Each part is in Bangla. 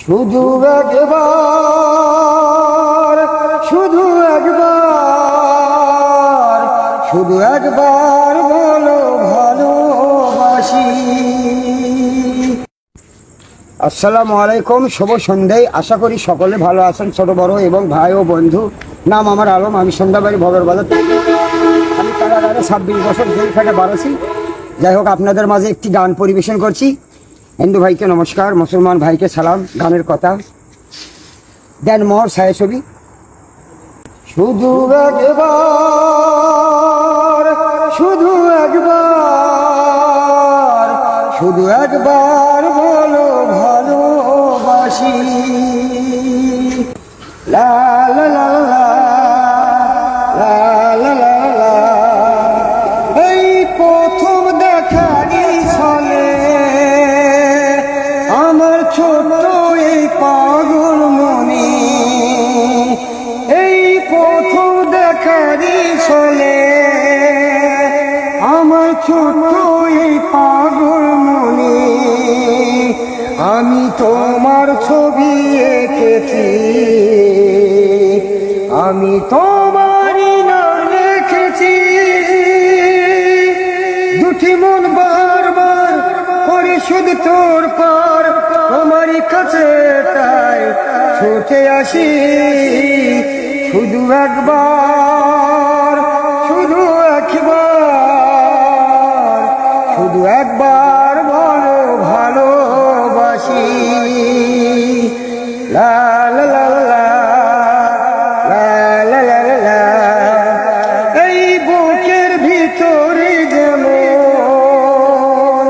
শুধু একবার, শুধু একবার, শুধু একবার বলো ভালোবাসি। আসসালামু আলাইকুম, শুভ সন্ধ্যায়। আশা করি সকলে ভালো আছেন, ছোট বড় এবং ভাই ও বন্ধু। নাম আমার আলম, আমি সন্ধ্যাবাড়ি ভগরবাজার। আমি কারাগারে 26 বছর জেল খাটে বাড়াছি। যাই হোক, আপনাদের মাঝে একটি গান পরিবেশন করছি। হিন্দু ভাইকে নমস্কার, মুসলমান ভাইকে সালাম। গানের কথা দেন মোহর ছায়াছবি। শুধু একবার, শুধু একবার, শুধু একবার বলো ভালোবাসি। লা লা লা লা, লা লা লা লা। এই প্রথম দেখারই ছলে আমার ছোট্ট এই পাগল মনে, এই প্রথম দেখারই ছলে আমার ছোট্ট এই পাগল মনে, আমি তোমার ছবি এঁকেছি, আমি তোমারই নাম লিখেছি। দুটি মন বারবার করে শুধু তোর পার, তোমারই কাছে তাই ছুটে আসি। শুধু একবার, শুধু একবার, শুধু একবার বলো ভালোবাসি। লা লা লা লা, লা লা লা লা। এই বুকের ভিতরে যেমন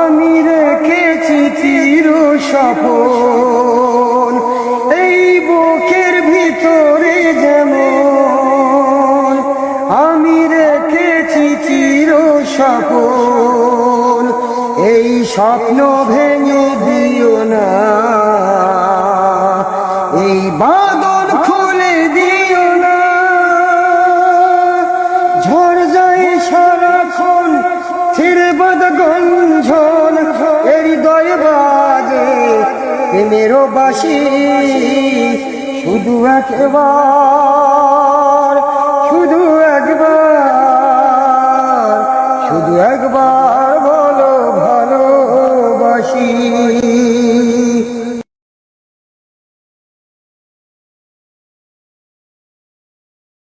আমি রেখেছি চির স্বপন, এই বুকের ভিতরে যেমন আমি রেখেছি চির স্বপন, এই স্বপ্ন ভেঙে দিও না, এই বাঁধন খুলে দিও না। ঝড় যায় সারাক্ষণ ছিঁড়ে বাঁধা গঞ্জন, এই হৃদয় বাজে প্রেমেরও বাঁশি। শুধু একবার,